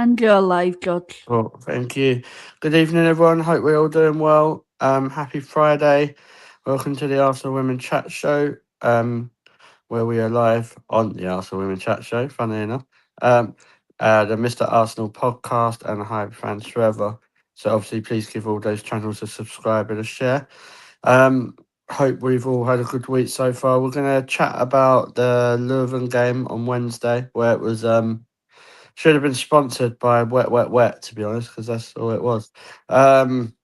And you're alive, George. Well, thank you. Good evening, everyone. Hope we're all doing well. Happy Friday. Welcome to the Arsenal Women Chat Show, where we are live on the Arsenal Women Chat Show, funny enough. The Mr. Arsenal podcast and the Hype Fans Forever. So obviously, please give all those channels a subscribe and a share. Hope we've all had a good week so far. We're going to chat about the Leuven game on Wednesday, where it was should have been sponsored by Wet Wet Wet, to be honest, because that's all it was. And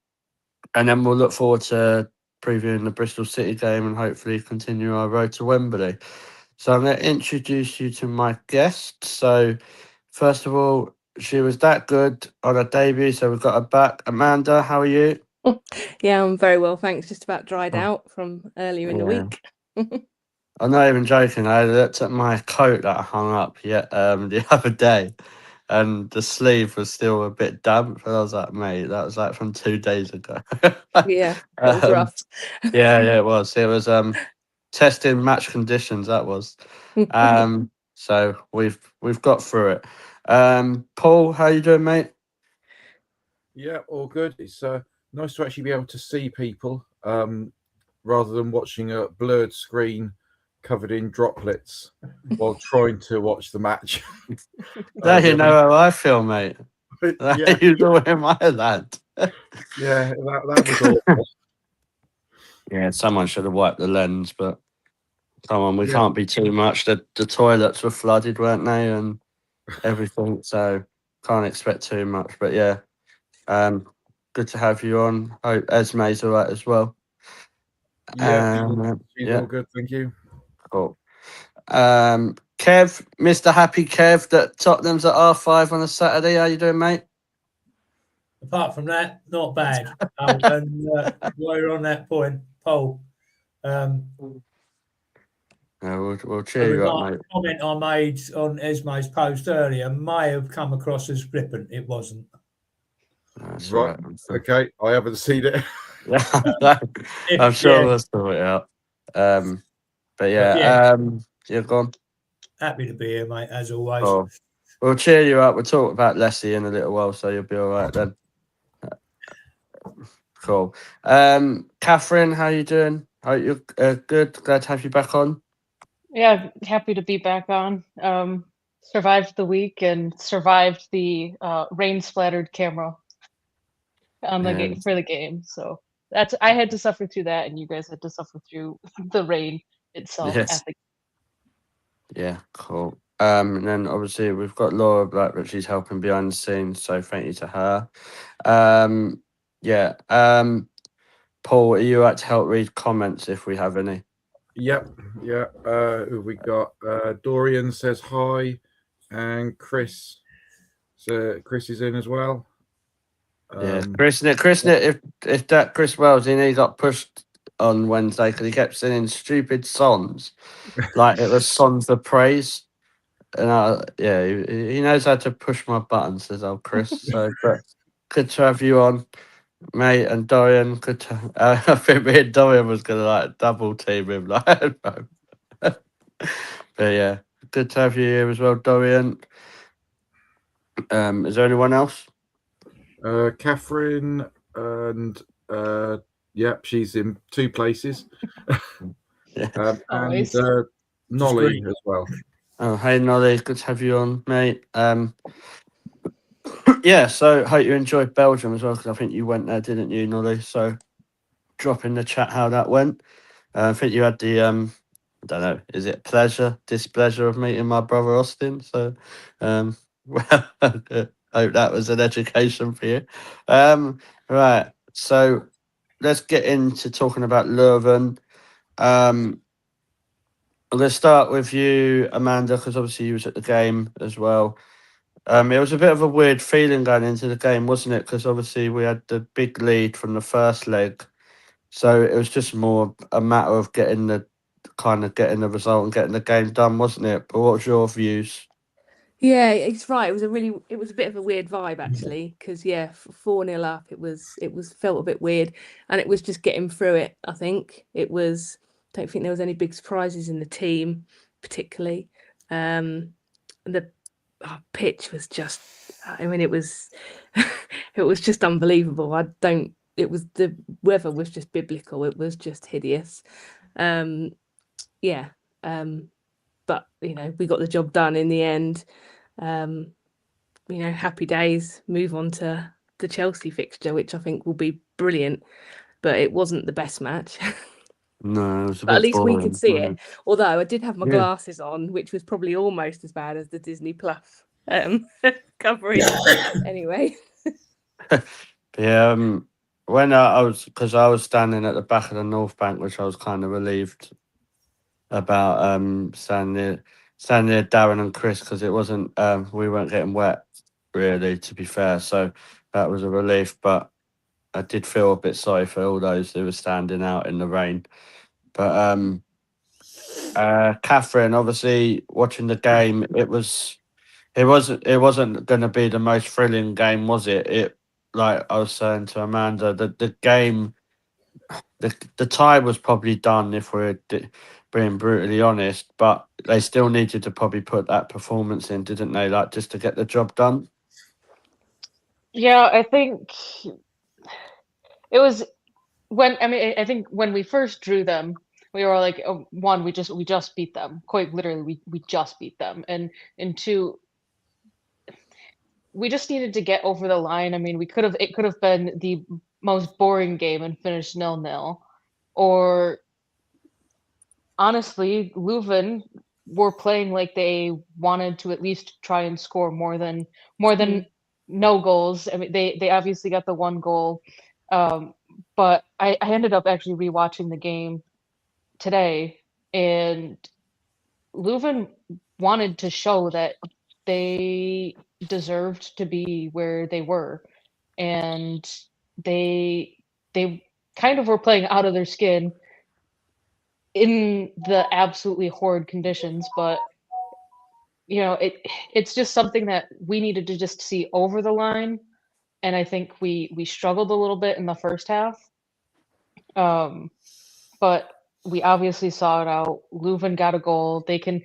then we'll look forward to previewing the Bristol City game and hopefully continue our road to Wembley. So I'm going to introduce you to my guest. So first of all, she was that good on her debut, so we've got her back. Amanda, how are you? Yeah, I'm very well, thanks. Just about dried Oh, out from earlier in the yeah. week. I'm not even joking. I looked at my coat that I hung up the other day, and the sleeve was still a bit damp. And I was like, mate, that was like from 2 days ago. Yeah, it was um, rough. yeah, it was. It was testing match conditions. That was. So we've got through it. Paul, how you doing, mate? Yeah, all good. It's nice to actually be able to see people rather than watching a blurred screen covered in droplets while trying to watch the match. Now you know how I feel, mate. Yeah, You know in my land. yeah, that was awful. Yeah, someone should have wiped the lens, but come on, we Yeah. can't be too much. The toilets were flooded, weren't they, and everything, so can't expect too much. But yeah, good to have you on. Hope Esme's all right as well. Yeah, she's Yeah, all good, thank you. cool. Kev, Mr. Happy Kev, that Tottenham's at R5 on a Saturday. How you doing, mate? Apart from that, not bad. And while you're on that point, Paul, We'll cheer you up, mate. The comment I made on Esme's post earlier may have come across as flippant. It wasn't. That's Right. Okay, I haven't seen it. I'm sure we'll sort it out. But yeah, you're gone. Happy to be here, mate, as always. Oh, we'll cheer you up. We'll talk about Leslie in a little while, so you'll be all right then. Cool. Catherine, how you doing? Hope you're good. Glad to have you back on. Yeah, happy to be back on. Survived the week and survived the rain-splattered camera on the for the game. So I had to suffer through that, and you guys had to suffer through the rain itself. Yes. Yeah, cool. And then obviously we've got Laura Black, but she's helping behind the scenes, so thank you to her. Paul, are you right to help read comments if we have any? Yep, yeah. Who we got? Dorian says hi, and Chris. So Chris is in as well. Yeah, Chris, if that Chris Wells, he got pushed on Wednesday because he kept singing stupid songs, like it was songs of praise. And he knows how to push my buttons, says old Chris. So, but good to have you on, mate. And Dorian, good to. I think me and Dorian was gonna like double team him, like. But yeah, good to have you here as well, Dorian. Is there anyone else? Catherine and yep, she's in 2 places. Yeah. And Nolly as well. Oh, hey Nolly, good to have you on, mate. Yeah, so hope you enjoyed Belgium as well, because I think you went there, didn't you, Nolly? So drop in the chat how that went. I think you had the I don't know, is it displeasure of meeting my brother Austin? So well, hope that was an education for you. Right, so let's get into talking about Leuven. I'm going to start with you, Amanda, because obviously you was at the game as well. It was a bit of a weird feeling going into the game, wasn't it? Because obviously we had the big lead from the first leg, so it was just more a matter of getting the result and getting the game done, wasn't it? But what was your views? Yeah, it's right. It was a bit of a weird vibe actually, because 4-0 up, it was felt a bit weird, and it was just getting through it. I think it was. Don't think there was any big surprises in the team, particularly. The our pitch was just, I mean, it was it was just unbelievable. The weather was just biblical. It was just hideous. Yeah. But we got the job done in the end. Happy days. Move on to the Chelsea fixture, which I think will be brilliant. But it wasn't the best match. No, it was a But at bit least we boring, could see wasn't it. Although I did have my Yeah. glasses on, which was probably almost as bad as the Disney Plus coverage. Anyway. Yeah, when I was, because I was standing at the back of the North Bank, which I was kind of relieved about, standing near Darren and Chris, because it wasn't, we weren't getting wet, really, to be fair. So that was a relief, but I did feel a bit sorry for all those who were standing out in the rain. But Catherine, obviously watching the game, it wasn't going to be the most thrilling game, was it? It, like I was saying to Amanda, the game, the tie was probably done if we're being brutally honest, but they still needed to probably put that performance in, didn't they? Like, just to get the job done. Yeah, I think it was I think when we first drew them, we were like, oh, one, we just beat them. Quite literally, we just beat them. And two, we just needed to get over the line. I mean, it could have been the most boring game and finished 0-0. Or honestly, Leuven were playing like they wanted to at least try and score more than no goals. I mean, they obviously got the one goal. But I ended up actually rewatching the game today, and Leuven wanted to show that they deserved to be where they were, and they kind of were playing out of their skin in the absolutely horrid conditions. But it's just something that we needed to just see over the line, and I think we struggled a little bit in the first half. But we obviously saw it out. Leuven got a goal. They can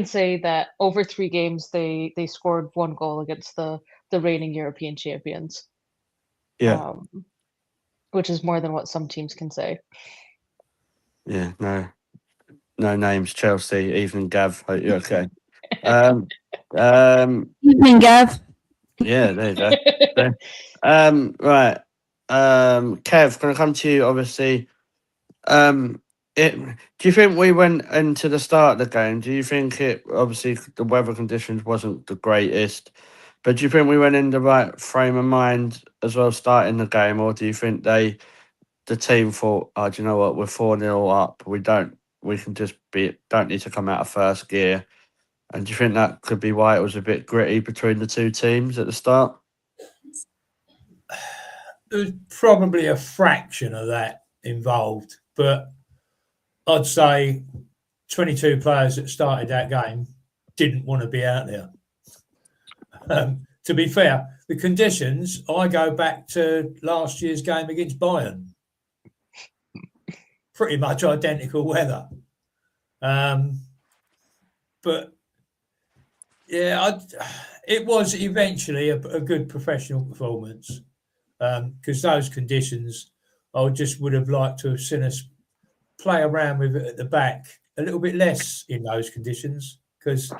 say that over 3 games they scored 1 goal against the reigning European champions. Yeah. Which is more than what some teams can say. Yeah, no names, Chelsea, Evening Gav. Hope you're okay. Evening, Gav. Yeah, there you go. Right. Kev, gonna come to you, obviously. Do you think we went into the start of the game? Do you think obviously the weather conditions wasn't the greatest, but do you think we went in the right frame of mind as well starting the game, or do you think the team thought, oh, do you know what, we're 4-0 up, we don't need to come out of first gear? And do you think that could be why it was a bit gritty between the two teams at the start? There's probably a fraction of that involved, but I'd say 22 players that started that game didn't want to be out there. To be fair, the conditions, I go back to last year's game against Bayern. Pretty much identical weather. But yeah, it was eventually a good professional performance, because those conditions, I just would have liked to have seen us play around with it at the back a little bit less in those conditions, because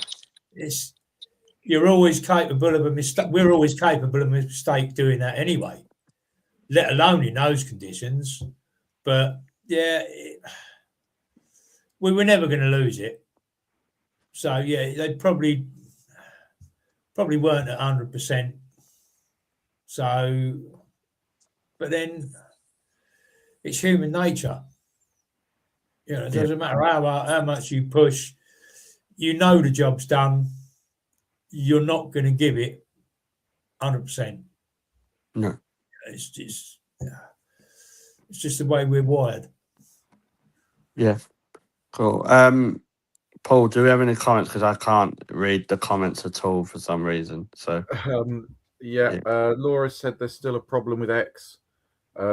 you're always capable of a mistake. We're always capable of a mistake doing that anyway, let alone in those conditions. But yeah, we were never going to lose it. So yeah, they probably weren't at 100%. So, but then it's human nature. It doesn't matter how much you push. The job's done. You're not going to give it 100%. No. It's just the way we're wired. Yeah. Cool. Paul, do we have any comments? Because I can't read the comments at all for some reason. So Laura said there's still a problem with X.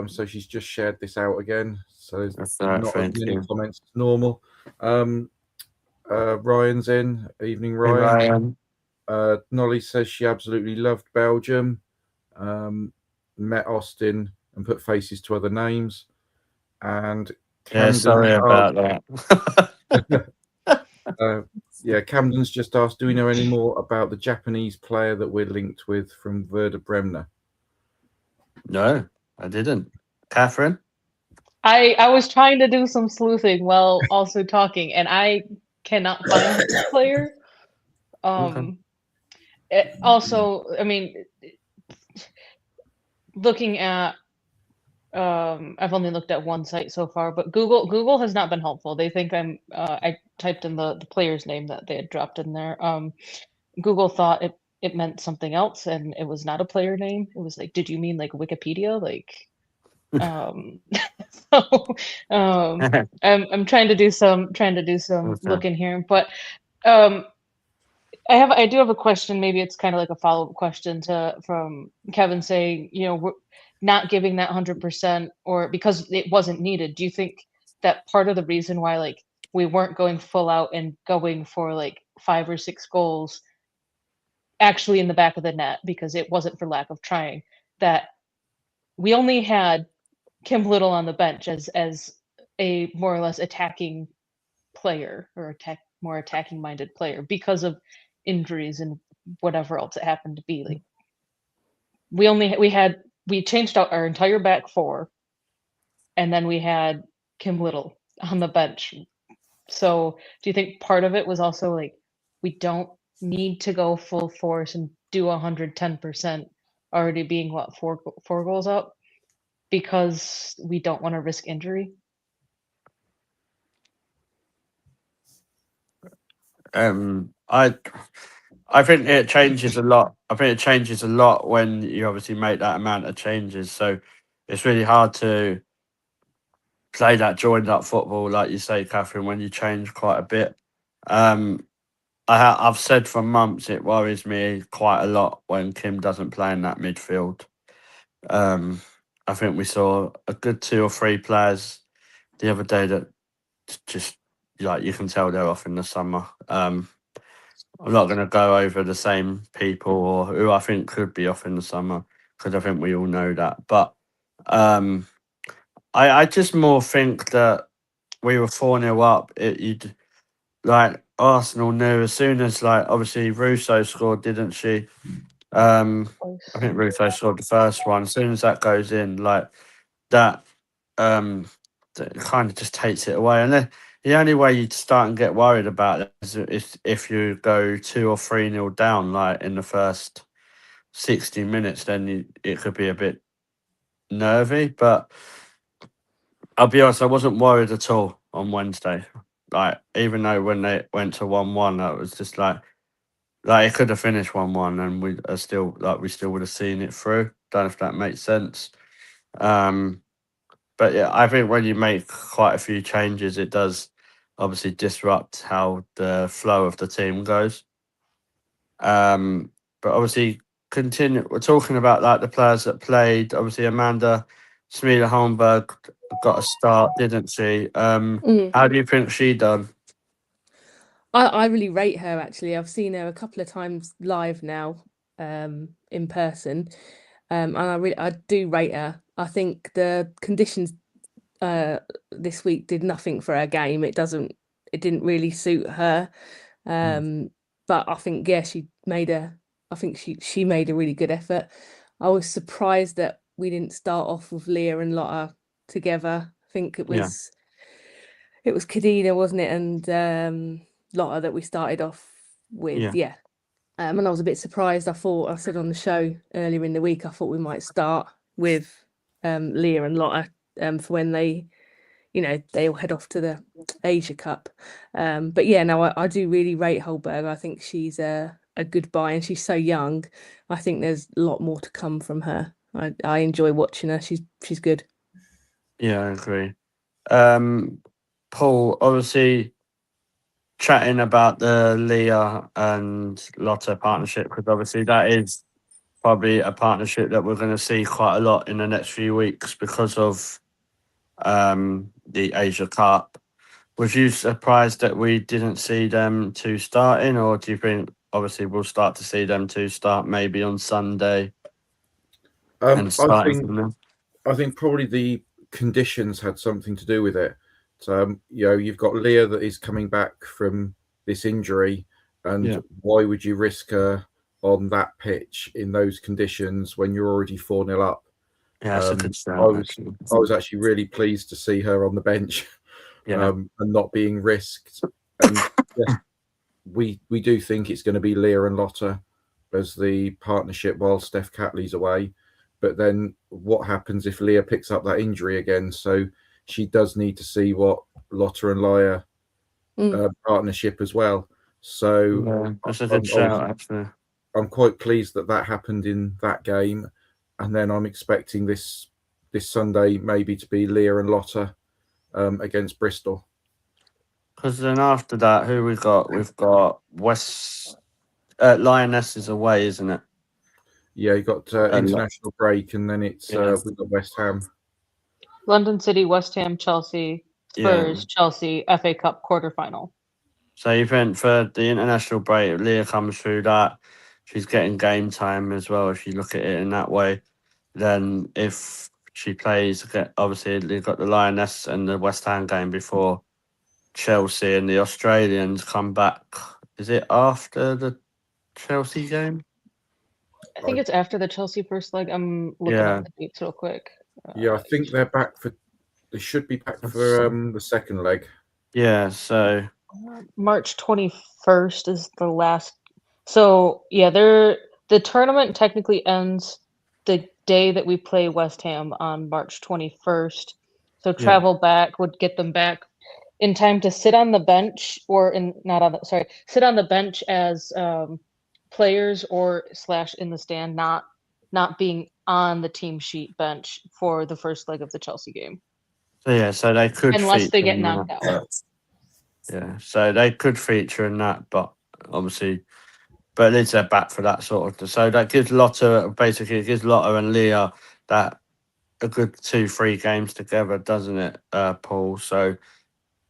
So she's just shared this out again. So there's not as many comments as normal. Ryan's in. Evening, Ryan. Hey, Nolly says she absolutely loved Belgium. Met Austin and put faces to other names. And Yeah, sorry about that. Camden's just asked, do we know any more about the Japanese player that we're linked with from Werder Bremen? No, I didn't. Catherine? I was trying to do some sleuthing while also talking, and I cannot find this player. Also, I mean, looking at I've only looked at one site so far, but Google has not been helpful. They think I typed in the player's name that they had dropped in there. Google thought it meant something else, and it was not a player name. It was like, did you mean like Wikipedia? Like, so I'm trying to do some Okay. looking here, but I do have a question. Maybe it's kind of like a follow-up question from Kevin saying, we're not giving that 100% or because it wasn't needed. Do you think that part of the reason why like we weren't going full out and going for like 5 or 6 goals actually in the back of the net because it wasn't for lack of trying, that we only had Kim Little on the bench as a more or less attacking player or more attacking minded player because of injuries and whatever else it happened to be. Like we changed out our entire back four, and then we had Kim Little on the bench. So do you think part of it was also like we don't need to go full force and do 110% already being what four goals up because we don't want to risk injury? I think it changes a lot. I think it changes a lot when you obviously make that amount of changes. So it's really hard to play that joined up football, like you say, Catherine, when you change quite a bit. I've said for months it worries me quite a lot when Kim doesn't play in that midfield. I think we saw a good 2 or 3 players the other day that just like you can tell they're off in the summer. I'm not going to go over the same people or who I think could be off in the summer because I think we all know that. But I just more think that we were 4-0 up. You'd like Arsenal knew as soon as like obviously Russo scored, didn't she? I think Russo scored the first one. As soon as that goes in, like that, it kind of just takes it away. And then the only way you'd start and get worried about it is if you go 2 or 3-0 down, like in the first 60 minutes, then it could be a bit nervy. But I'll be honest, I wasn't worried at all on Wednesday. Like even though when they went to 1-1, that was just like it could have finished 1-1, and we still would have seen it through. Don't know if that makes sense. But yeah, I think when you make quite a few changes, it does obviously disrupt how the flow of the team goes. But obviously, we're talking about like the players that played. Obviously, Amanda Smeela Holmberg got a start, didn't she? How do you think she done? I really rate her actually. I've seen her a couple of times live now, in person, and I do rate her. I think the conditions this week did nothing for her game. It didn't really suit her, but I think she made she made a really good effort. I was surprised that we didn't start off with Leah and Lotta together. I think it was Kadina, wasn't it, and Lotta that we started off with, and I was a bit surprised. I said on the show earlier in the week, I thought we might start with Leah and Lotta for when they all head off to the Asia Cup. But yeah, no, I do really rate Holberg. I think she's a good buy, and she's so young. I think there's a lot more to come from her. I enjoy watching her. She's good. Yeah, I agree. Paul, obviously chatting about the Leah and Lotta partnership, because obviously that is probably a partnership that we're going to see quite a lot in the next few weeks because of the Asia Cup. Was you surprised that we didn't see them two starting, or do you think obviously we'll start to see them two start maybe on Sunday and I starting think from them. I think probably the conditions had something to do with it. So, you've got Leah that is coming back from this injury, and why would you risk her on that pitch in those conditions when you're already 4-0 up? Yeah, that's a good I start, was actually. I was actually really pleased to see her on the bench, and not being risked. And yes, we do think it's going to be Leah and Lotta as the partnership while Steph Catley's away. But then what happens if Leah picks up that injury again? So she does need to see what Lotta and Leah partnership as well. So that's a good shout, actually. I'm quite pleased that happened in that game, and then I'm expecting this Sunday maybe to be Leah and Lotta against Bristol. Because then after that, who we got? We've got Lionesses away, isn't it? Yeah, you got international break, and then it's we've got West Ham. London City, West Ham, Chelsea, Spurs, Chelsea, FA Cup quarterfinal. So you think for the international break, Leah comes through that, she's getting game time as well, if you look at it in that way. Then if she plays, obviously you've got the Lioness and the West Ham game before Chelsea, and the Australians come back. Is it after the Chelsea game? I think it's after the Chelsea first leg. I'm looking at the dates real quick. I think they're back for. They should be back for the second leg. Yeah, so March 21st is the last. So yeah, the tournament technically ends the day that we play West Ham on March 21st. So travel back would get them back in time to sit on the bench, or sit on the bench as players or / in the stand, not being on the team sheet bench for the first leg of the Chelsea game. So they could, unless they get knocked out. Yeah, so they could feature in that, but obviously, but at least they're back for that sort of. So that gives Lotta and Leah that a good 2-3 games together, doesn't it, Paul? So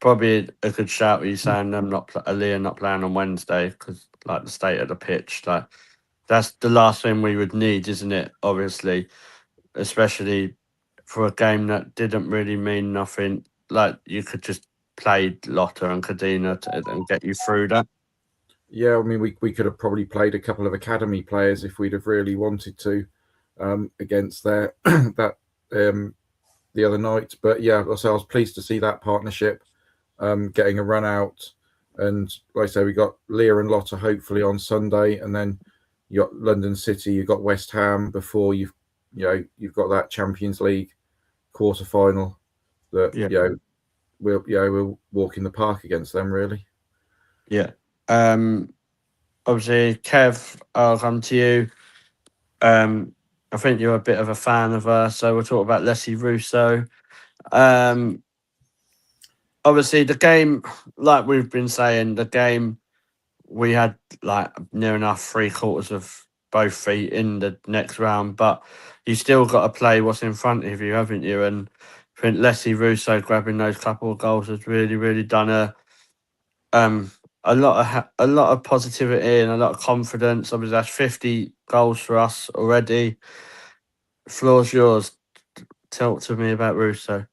probably a good shout. You saying them Leah not playing on Wednesday because like the state of the pitch, like that's the last thing we would need, isn't it? Obviously, especially for a game that didn't really mean nothing. Like you could just play Lotta and Kadina and get you through that. Yeah, I mean, we could have probably played a couple of academy players if we'd have really wanted to against their that the other night. But yeah, so I was pleased to see that partnership getting a run out. And like I say, we got Leah and Lotta hopefully on Sunday, and then you got London City, you got West Ham before you've got that Champions League quarter final that we'll walk in the park against them really. Yeah. Obviously, Kev, I'll come to you. I think you're a bit of a fan of her, so we'll talk about Leslie Russo. Obviously, the game, like we've been saying, the game we had like near enough 3/4 of both feet in the next round, but you still got to play what's in front of you, haven't you? And I think Leslie Russo grabbing those couple of goals has really, really done a lot of positivity and a lot of confidence. Obviously, that's 50 goals for us already. Floor's yours. Talk to me about Russo.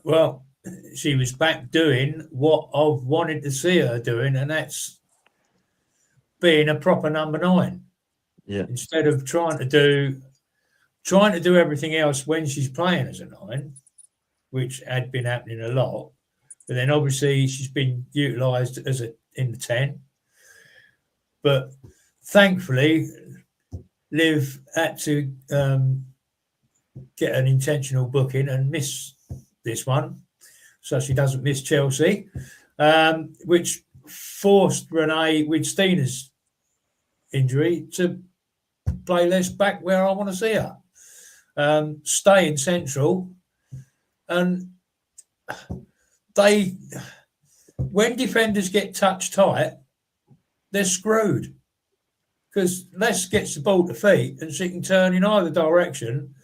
Well, she was back doing what I've wanted to see her doing, and that's being a proper number 9. Yeah. Instead of trying to do everything else when she's playing as a 9, which had been happening a lot. But then obviously she's been utilised in the 10. But thankfully, Liv had to get an intentional booking and miss this one, so she doesn't miss Chelsea, which forced Renee, with Stina's injury, to play less back where I want to see her. Stay in central, and when defenders get touch tight, they're screwed, because Les gets the ball to feet and she can turn in either direction,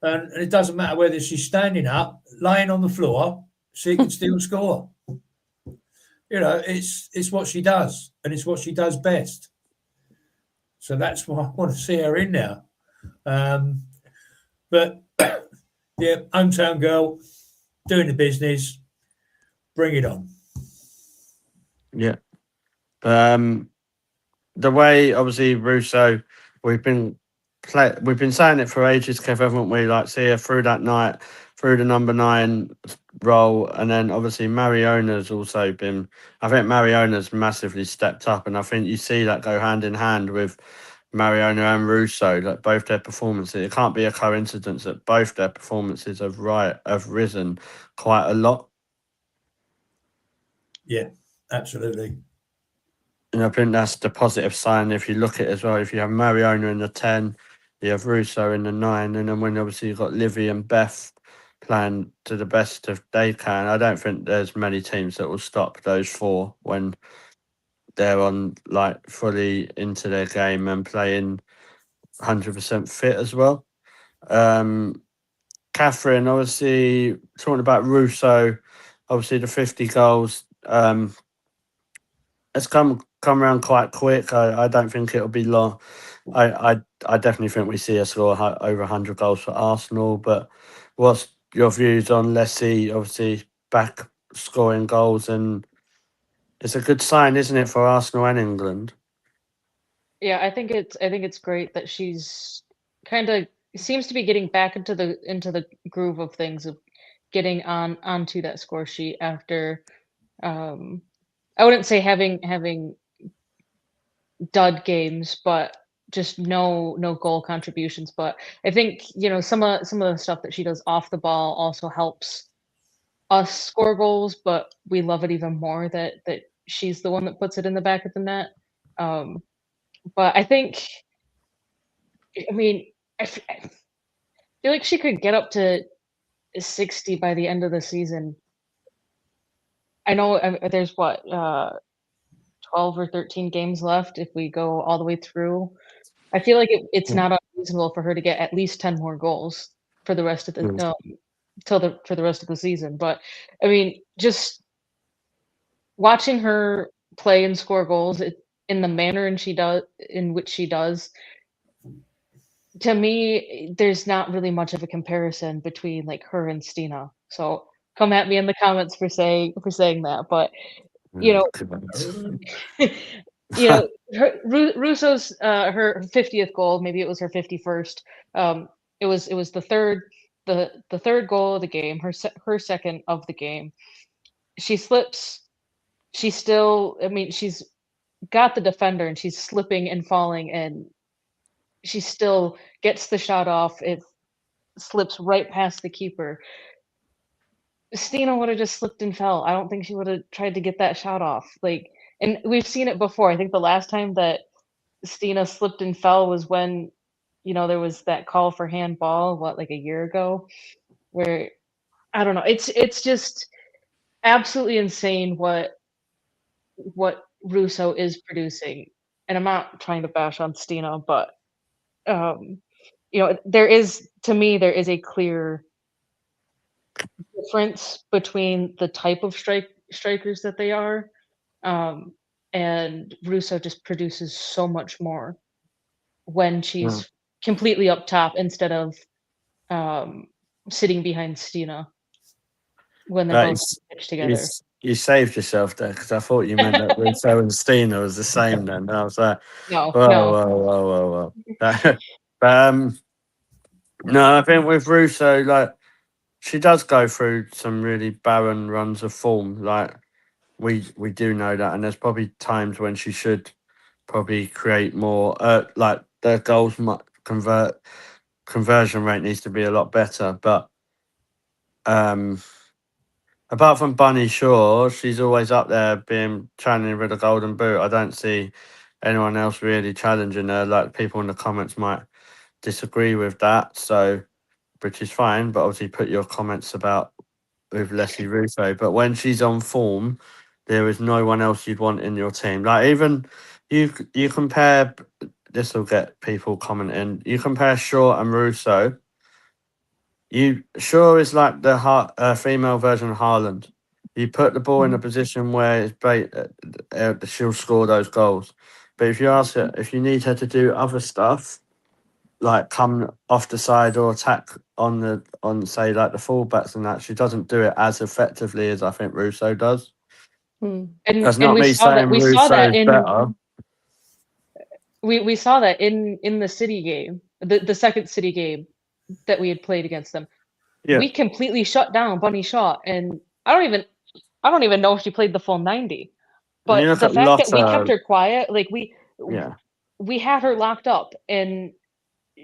and it doesn't matter whether she's standing up, laying on the floor, she can still score. it's what she does, and it's what she does best. So that's why I want to see her in now. But yeah, hometown girl, doing the business, bring it on. Yeah. The way obviously Russo, we've been saying it for ages, Kev, haven't we? Like, see her through that night, through the number 9 role, and then obviously Mariona's also been. I think Mariona's massively stepped up, and I think you see that go hand in hand with Mariona and Russo. Like, both their performances, it can't be a coincidence that both their performances have risen quite a lot. Yeah, absolutely. And I think that's the positive sign. If you look at it as well, if you have Mariona in the 10, you have Russo in the 9, and then when obviously you've got Livy and Beth playing to the best of they can, I don't think there's many teams that will stop those 4 when they're on, like, fully into their game and playing 100% fit as well. Catherine, obviously talking about Russo, obviously the 50 goals. It's come around quite quick. I don't think it'll be long. I definitely think we see a score over 100 goals for Arsenal. But what's your views on Leslie? Obviously back scoring goals, and it's a good sign, isn't it, for Arsenal and England? Yeah, I think it's great that she's kind of seems to be getting back into the groove of things, of getting onto that score sheet after I wouldn't say having dud games, but just no goal contributions. But I think some of the stuff that she does off the ball also helps us score goals. But we love it even more that she's the one that puts it in the back of the net. But I think, I mean, I feel like she could get up to 60 by the end of the season. I know there's what 12 or 13 games left if we go all the way through. I feel like it's not unreasonable for her to get at least 10 more goals for the rest of the for the rest of the season. But I mean, just watching her play and score goals in the manner in which she does, to me, there's not really much of a comparison between like her and Stina. So come at me in the comments for saying that, but you know, Russo's her 50th goal, maybe it was her 51st. It was the third goal of the game, her second of the game. She slips. She's still. I mean, she's got the defender and she's slipping and falling, and she still gets the shot off. It slips right past the keeper. Stina would have just slipped and fell. I don't think she would have tried to get that shot off. Like, and we've seen it before. I think the last time that Stina slipped and fell was when, there was that call for handball, like a year ago, where I don't know. It's just absolutely insane what Russo is producing. And I'm not trying to bash on Stina, but there is a clear difference between the type of strikers that they are. And Russo just produces so much more when she's completely up top instead of sitting behind Stina when they're both pitched together. You saved yourself there, because I thought you meant that Russo and Stina was the same then. I was like, No. whoa. No, I think with Russo, like, she does go through some really barren runs of form. Like, we do know that, and there's probably times when she should probably create more. Like, the goals conversion rate needs to be a lot better. But apart from Bunny Shaw, she's always up there being challenging with the golden boot. I don't see anyone else really challenging her. Like, people in the comments might disagree with that, so, which is fine. But obviously, put your comments about with Leslie Russo. But when she's on form, there is no one else you'd want in your team. Like, even you compare. This will get people commenting. You compare Shaw and Russo. Shaw is like the female version of Haaland. You put the ball in a position where she'll score those goals. But if you ask her, if you need her to do other stuff, like come off the side or attack on say like the fullbacks and that, she doesn't do it as effectively as I think Russo does. Mm. That's And not we me saw that saying we saw that Russo's in better. we saw that in the City game, the second City game that we had played against them. Yeah. We completely shut down Bunny Shaw, and I don't even know if she played the full 90. When you But look the at fact that we Lotta, kept her quiet, like yeah, we had her locked up, and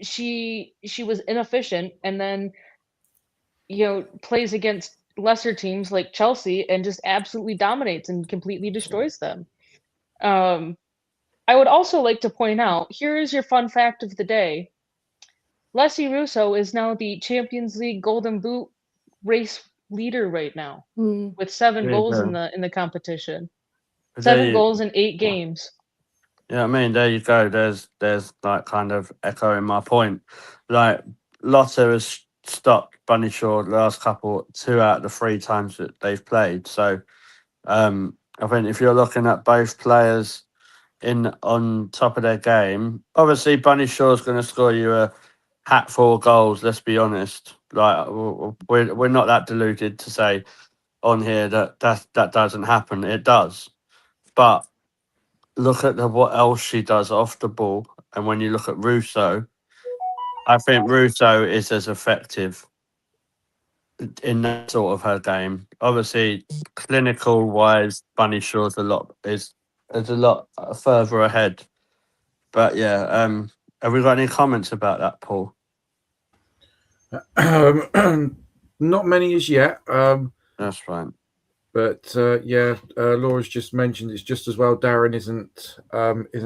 she was inefficient, and then plays against lesser teams like Chelsea and just absolutely dominates and completely destroys them. I would also like to point out, here is your fun fact of the day. Leslie Russo is now the Champions League Golden Boot race leader right now, Mm. with 7 there you goals in go. the competition. But 7 goals in 8 games. Yeah, I mean, there you go. There's like kind of echoing my point. Like Lotta has stopped Bunny Shaw the last couple, 2 out of the 3 times that they've played. So I think if you're looking at both players on top of their game, obviously Bunny Shaw's going to score you a hatful of goals. Let's be honest. Like we're not that deluded to say on here that doesn't happen. It does, but look at what else she does off the ball, and when you look at Russo, I think Russo is as effective in that sort of her game. Obviously, clinical wise, Bunny Shaw's is a lot further ahead. But yeah, have we got any comments about that, Paul? Not many as yet. That's fine. But Laura's just mentioned it's just as well Darren isn't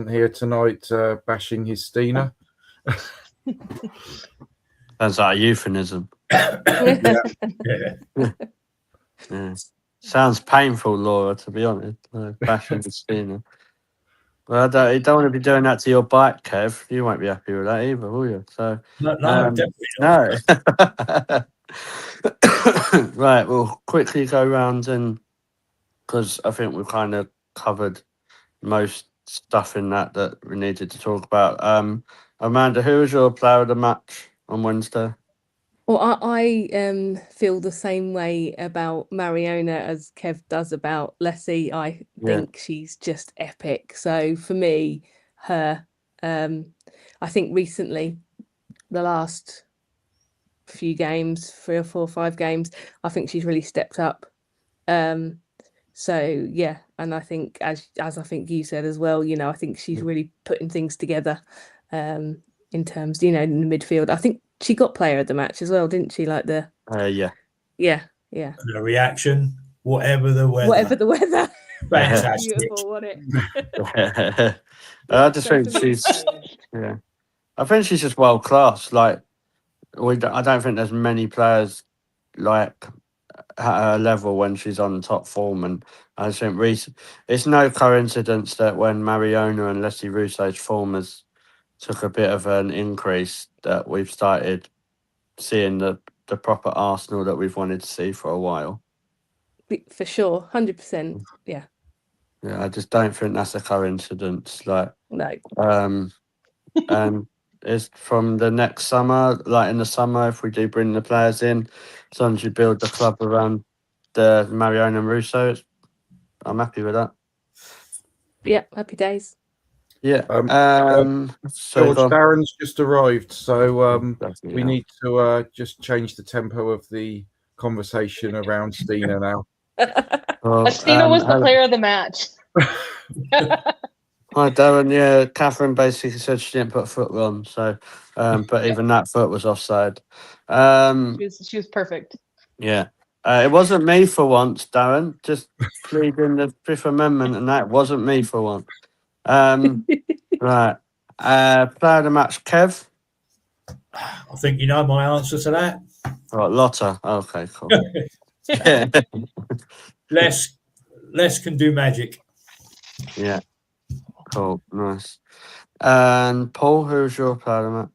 here tonight bashing his Stina. That's like a euphemism. Yeah. Yeah. Sounds painful, Laura, to be honest. Bashing Christina. Well, you don't want to be doing that to your bike, Kev. You won't be happy with that either, will you? So No, definitely not. no. Right, we'll quickly go round and because I think we've kind of covered most stuff in that we needed to talk about. Amanda, who was your player of the match on Wednesday? Well, I feel the same way about Mariona as Kev does about Leslie. I think she's just epic. So for me, her, I think recently, the last few games, 3 or 4 or 5 games, I think she's really stepped up. So yeah, and I think as I think you said as well, I think she's really putting things together. In terms, in the midfield. I think she got player of the match as well, didn't she? Like the Yeah. Yeah. The reaction, whatever the weather. Whatever the weather. Fantastic. Beautiful, wasn't it? I just think she's I think she's just world class. Like I don't think there's many players like at her level when she's on top form, and I just think it's no coincidence that when Mariona and Leslie Russo's form has took a bit of an increase, that we've started seeing the proper Arsenal that we've wanted to see for a while. For sure, 100%. Yeah. Yeah, I just don't think that's a coincidence. Like No. And it's from the next summer, like in the summer, if we do bring the players in, as long as you build the club around the Mariona and Russo, I'm happy with that. Yeah, happy days. Yeah. George, Darren's just arrived, so we Yeah. need to just change the tempo of the conversation around Stina now. Well, Stina was the player of the match. Hi, Darren. Yeah, Catherine basically said she didn't put a foot on, so but even that foot was offside. She was perfect. Yeah. It wasn't me for once, Darren. Just pleading the Fifth Amendment, and that wasn't me for once. Right. Player of the match, Kev. I think you know my answer to that. Right, Lotta. Okay, cool. Less can do magic. Yeah. Cool. Nice. And Paul, who's your player of the match?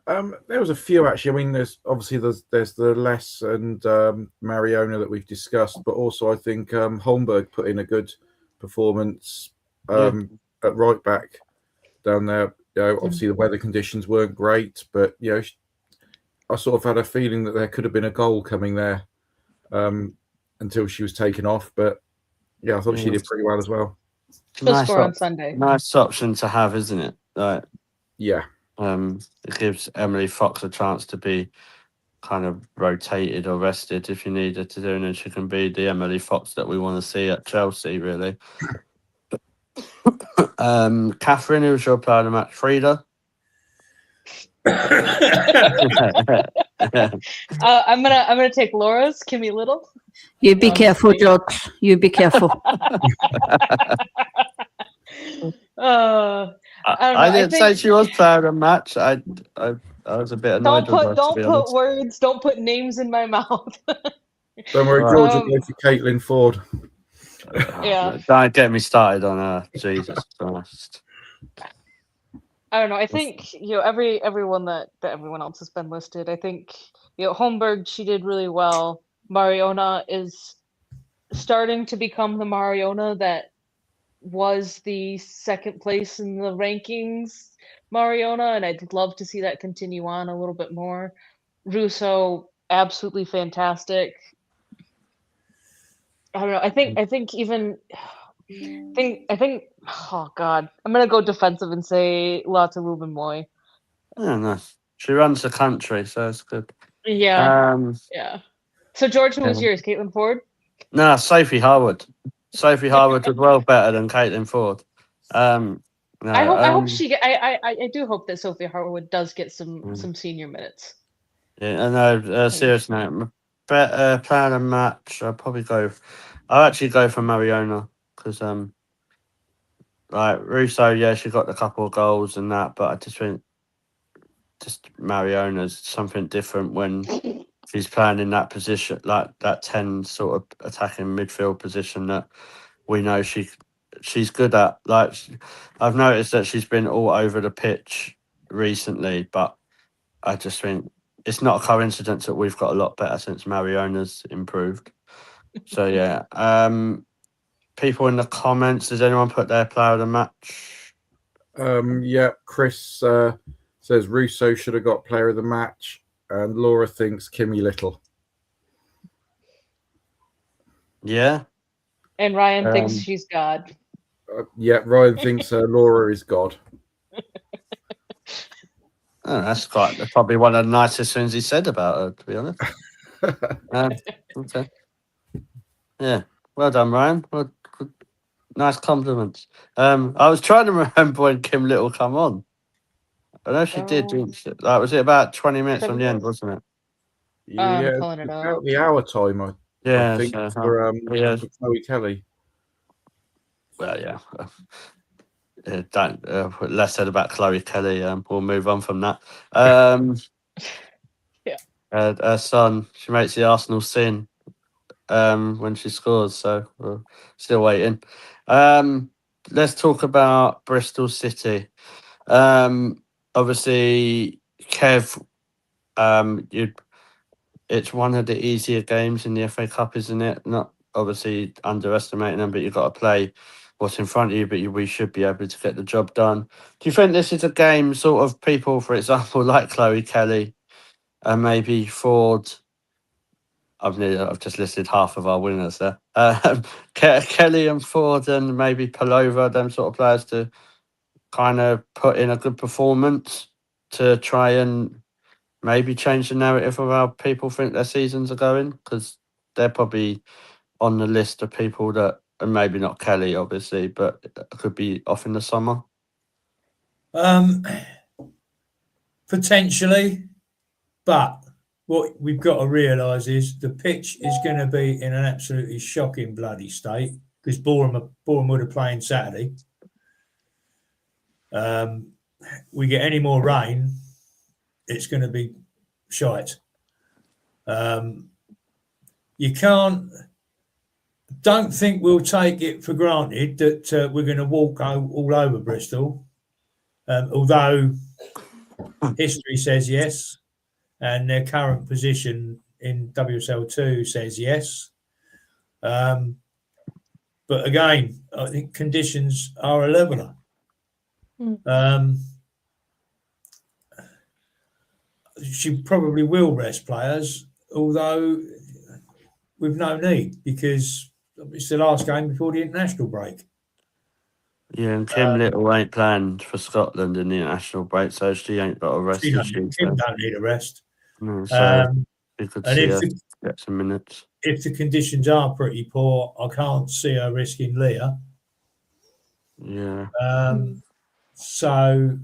There was a few actually. I mean, there's the Les and Mariona that we've discussed, but also I think Holmberg put in a good performance at right back down there. Obviously the weather conditions weren't great, but I sort of had a feeling that there could have been a goal coming there until she was taken off. But I thought she did pretty well as well. She'll score on Sunday. Nice option to have, isn't it? Like, yeah. It gives Emily Fox a chance to be kind of rotated or rested if you need her to do, and then she can be the Emily Fox that we want to see at Chelsea, really. Catherine, who's your player of the match? Frida? I'm gonna take Laura's. Kimmy Little. You be careful, George. You be careful. I didn't say she was player of the match. I was a bit annoyed. Don't put names in my mouth. Don't worry, George will go for Caitlin Ford. Yeah. Don't get me started on her. Jesus Christ. I don't know. I think everyone that everyone else has been listed. I think Holmberg, she did really well. Mariona is starting to become the Mariona that was the second place in the rankings Mariona, and I'd love to see that continue on a little bit more. Russo, absolutely fantastic. I don't know. I think oh god, I'm gonna go defensive and say Lotte Ruben-Moy. Yeah, nice. She runs the country, so it's good. Yeah. Yeah. So George, who was yours? Caitlin Ford? No, Sophie Harwood. Sophie Harwood was well better than Caitlin Ford. I hope she get. I do hope that Sophie Harwood does get some senior minutes. Yeah, I know. Serious note, better player of the match. I'll actually go for Mariona because like Russo, she got a couple of goals and that, but I just think Mariona's something different when she's playing in that position, like that 10 sort of attacking midfield position that we know she's good at. Like, I've noticed that she's been all over the pitch recently, but I just think it's not a coincidence that we've got a lot better since Mariona's improved. So yeah, people in the comments, does anyone put their player of the match? Chris says Russo should have got player of the match, and Laura thinks Kimmy Little. Yeah. And Ryan thinks she's God. Ryan thinks Laura is God. Oh, that's probably one of the nicest things he said about her, to be honest. Okay. Yeah. Well done, Ryan. Well, good. Nice compliments. I was trying to remember when Kim Little come on. I know she did, didn't she? Like, was it about 20 minutes from the end, wasn't it? Yeah, I'm pulling it up. about the hour time, I think, for Chloe Kelly. Well, yeah. Don't less said about Chloe Kelly. We'll move on from that. Yeah. Her son, she makes the Arsenal sin when she scores, so we're still waiting. Let's talk about Bristol City. Obviously, Kev, it's one of the easier games in the FA Cup, isn't it? Not obviously underestimating them, but you've got to play what's in front of you, but we should be able to get the job done. Do you think this is a game, sort of people, for example, like Chloe Kelly and maybe Ford? I've just listed half of our winners there. Kelly and Ford and maybe Palova, them sort of players to kind of put in a good performance to try and maybe change the narrative of how people think their seasons are going, because they're probably on the list of people that, and maybe not Kelly, obviously, but could be off in the summer. Potentially, but what we've got to realise is the pitch is going to be in an absolutely shocking bloody state because Boreham are playing Saturday. We get any more rain, it's going to be shite. You don't think we'll take it for granted that we're going to walk all over Bristol. Although history says yes, and their current position in WSL2 says yes. But again, I think conditions are a leveller. She probably will rest players, although with no need, because it's the last game before the international break. Yeah, and Kim Little ain't planned for Scotland in the international break, so she ain't got a rest. Kim So, don't need a rest. so you could And see if her the, get some minutes. if the conditions are pretty poor, I can't see her risking Leah. Yeah. So,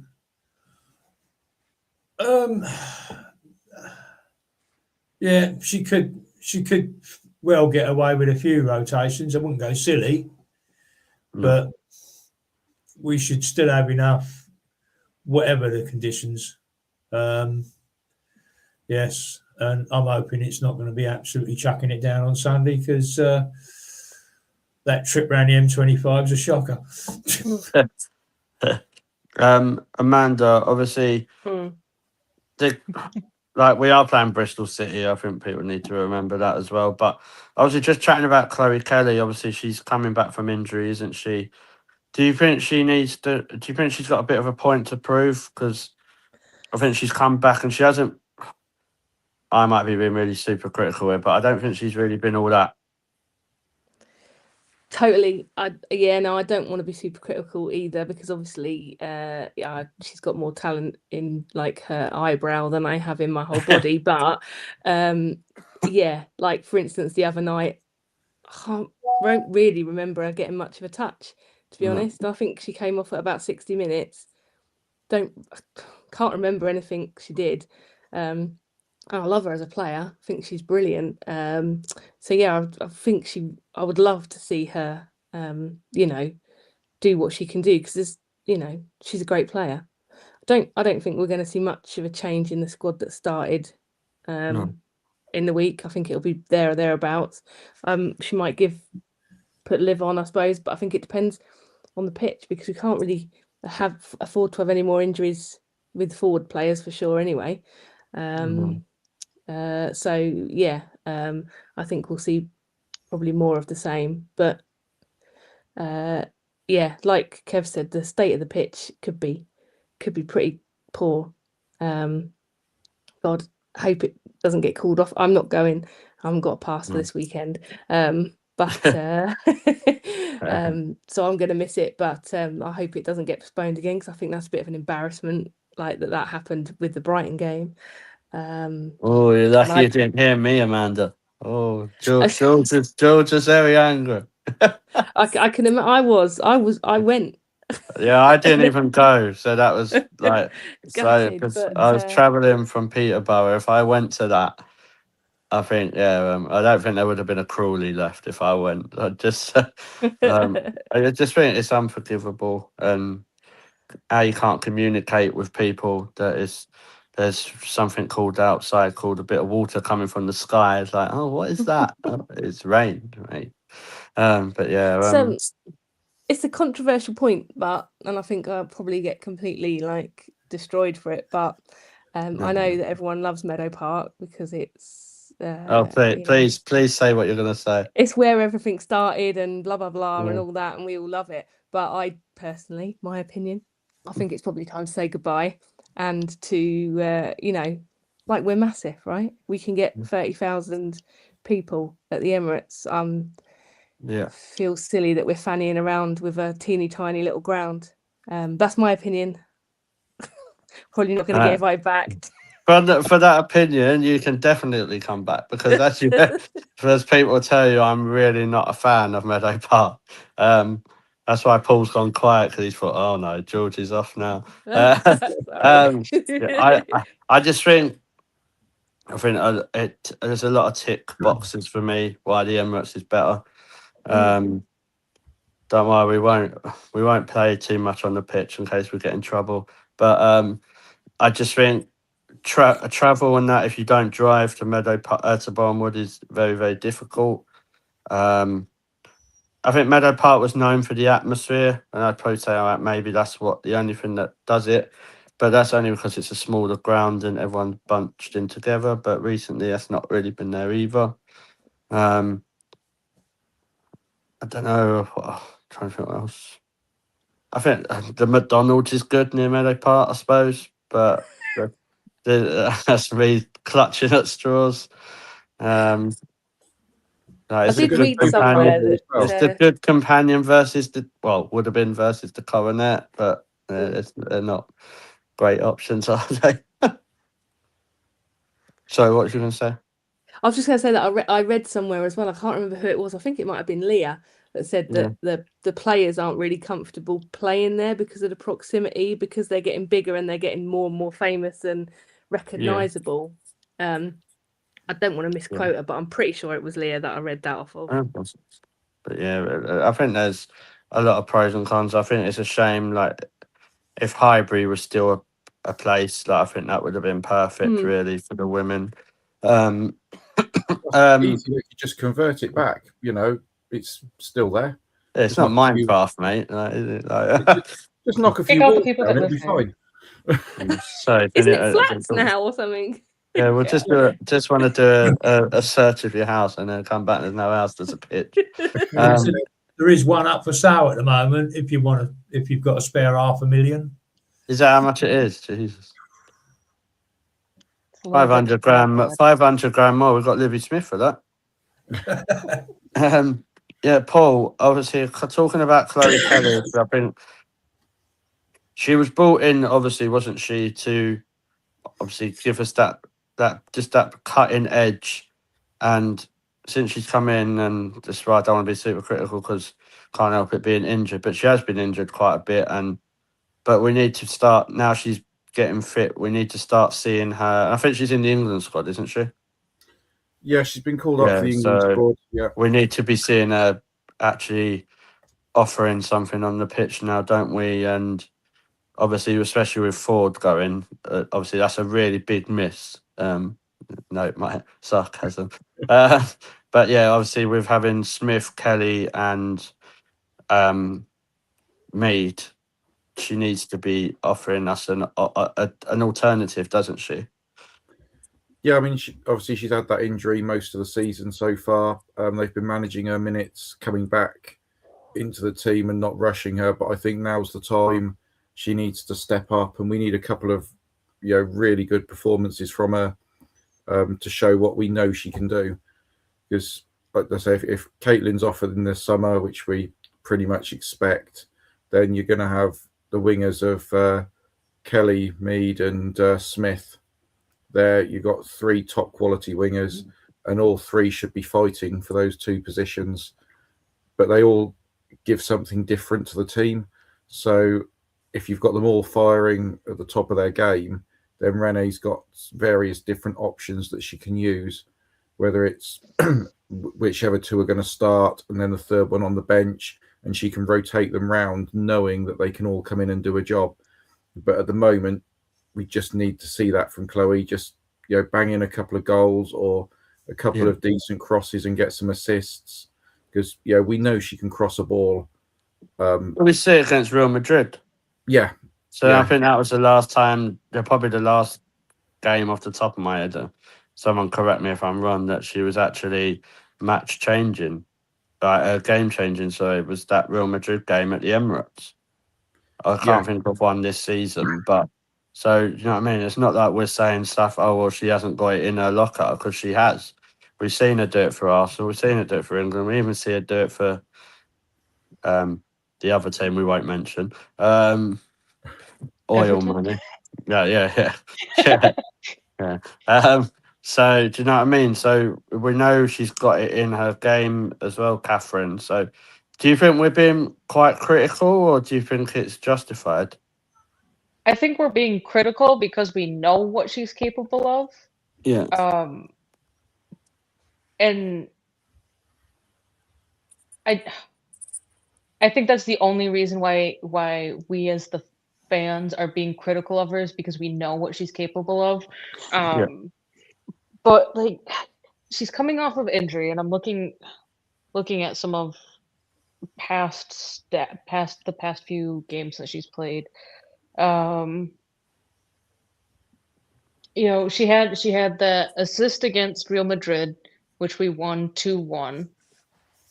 yeah, she could well get away with a few rotations. I wouldn't go silly, but we should still have enough, whatever the conditions. Yes, and I'm hoping it's not going to be absolutely chucking it down on Sunday, because that trip around the M25 is a shocker. Amanda, obviously, like we are playing Bristol City. I think people need to remember that as well. But obviously, just chatting about Chloe Kelly. Obviously, she's coming back from injury, isn't she? Do you think she needs to? Do you think she's got a bit of a point to prove? Because I think she's come back and she hasn't. I might be being really super critical here, but I don't think she's really been all that. Totally. I don't want to be super critical either, because obviously she's got more talent in like her eyebrow than I have in my whole body. But like for instance, the other night, I won't really remember her getting much of a touch, to be honest. I think she came off at about 60 minutes. Can't remember anything she did. I love her as a player. I think she's brilliant. So yeah, I think I would love to see her, do what she can do, because she's a great player. I don't think we're going to see much of a change in the squad that started in the week. I think it'll be there or thereabouts. She might put Liv on, I suppose, but I think it depends on the pitch, because we can't really afford to have any more injuries with forward players for sure anyway. So yeah, I think we'll see probably more of the same. But yeah, like Kev said, the state of the pitch could be pretty poor. God, hope it doesn't get called off. I'm not going. I haven't got a pass for this weekend. But so I'm going to miss it. But I hope it doesn't get postponed again, because I think that's a bit of an embarrassment, like that happened with the Brighton game. Oh, you're lucky you didn't hear me, Amanda. Oh, George is very angry. I can. I went. Yeah, I didn't even go, so that was like Gutted, because but, I was traveling from Peterborough. If I went to that, I think I don't think there would have been a Crawley left if I went. I just I just think it's unforgivable, and how you can't communicate with people. There's something called outside called a bit of water coming from the sky. It's like, oh, what is that? Oh, it's rain, right? But yeah, it's a controversial point, and I think I'll probably get completely like destroyed for it. But I know that everyone loves Meadow Park because it's. Please say what you're going to say. It's where everything started and blah blah blah and all that, and we all love it. But I personally, my opinion, I think it's probably time to say goodbye and to like we're massive, right? We can get 30,000 people at the Emirates. Feels silly that we're fannying around with a teeny tiny little ground. That's my opinion. Probably not going to get invited back. For that opinion, you can definitely come back, because actually, as people tell you, I'm really not a fan of Meadow Park. That's why Paul's gone quiet, because he's thought, oh no, George is off now. I just think there's a lot of tick boxes for me why the Emirates is better. Don't worry, we won't play too much on the pitch in case we get in trouble. But I just think travel and that, if you don't drive to to Barnwood, is very, very difficult. I think Meadow Park was known for the atmosphere, and I'd probably say maybe that's the only thing that does it. but that's only because it's a smaller ground and everyone's bunched in together. But recently, that's not really been there either. I don't know. Trying to think what else. I think the McDonald's is good near Meadow Park, I suppose, but that's me clutching at straws. I It's did a good read companion. somewhere that It's the good companion versus would have been versus the coronet, but they're not great options, are they? So, what was you going to say? I was just going to say that I read somewhere as well. I can't remember who it was. I think it might have been Leah that said that the players aren't really comfortable playing there because of the proximity, because they're getting bigger and they're getting more and more famous and recognisable. I don't want to misquote her, but I'm pretty sure it was Leah that I read that off of. But yeah, I think there's a lot of pros and cons. I think it's a shame, like, if Highbury was still a place, like, I think that would have been perfect, really, for the women. Easy, you just convert it back. You know, it's still there. It's not Minecraft, mate. Like, is it? Like, just knock a few Pick out the walls people down, that it'll be live there. fine. So Isn't it flats now or something? Yeah, we'll just want to do a search of your house and then come back. There's no house. There's a pitch. There is one up for sale at the moment. If you've got a spare $500,000. Is that how much it is? Jesus. 500 grand. 500 grand more. We've got Livy Smith for that. Yeah, Paul, obviously, talking about Chloe Kelly, I think she was brought in, obviously, wasn't she, to obviously give us that cutting edge. And since she's come in, and this is why I don't want to be super critical because can't help it being injured, but she has been injured quite a bit. But we need to start, now she's getting fit, we need to start seeing her. I think she's in the England squad, isn't she? Yeah, she's been called up for the England squad. Yeah, we need to be seeing her actually offering something on the pitch now, don't we? And obviously, especially with Ford going, obviously that's a really big miss. No, my sarcasm. But yeah, obviously with having Smith, Kelly, and Mead, she needs to be offering us an alternative, doesn't she? Yeah, I mean, obviously she's had that injury most of the season so far. They've been managing her minutes, coming back into the team and not rushing her. But I think now's the time she needs to step up, and we need a couple of really good performances from her to show what we know she can do. Because, like I say, if Caitlin's offered in the summer, which we pretty much expect, then you're going to have the wingers of Kelly, Mead, and Smith. There, you've got 3 top quality wingers, and all 3 should be fighting for those 2 positions. But they all give something different to the team. So if you've got them all firing at the top of their game, then Renee's got various different options that she can use, whether it's whichever 2 are going to start and then the third one on the bench, and she can rotate them round knowing that they can all come in and do a job. But at the moment, we just need to see that from Chloe, just bang in a couple of goals or a couple of decent crosses and get some assists, because we know she can cross a ball. We see it against Real Madrid. Yeah. So I think that was the last time, probably the last game off the top of my head. Someone correct me if I'm wrong, that she was actually match changing, game changing. So it was that Real Madrid game at the Emirates. I can't think of one this season, but so you know what I mean. It's not like we're saying stuff. Oh well, she hasn't got it in her locker, because she has. We've seen her do it for Arsenal. We've seen her do it for England. We even see her do it for the other team we won't mention. Oil Everton? money. Yeah. So do you know what I mean? So we know she's got it in her game as well, Catherine. So do you think we're being quite critical, or do you think it's justified? I think we're being critical because we know what she's capable of. Yeah. And I think that's the only reason why we as the fans are being critical of her, is because we know what she's capable of. But like, she's coming off of injury, and I'm looking at some of the past few games that she's played. she had the assist against Real Madrid, which we won 2-1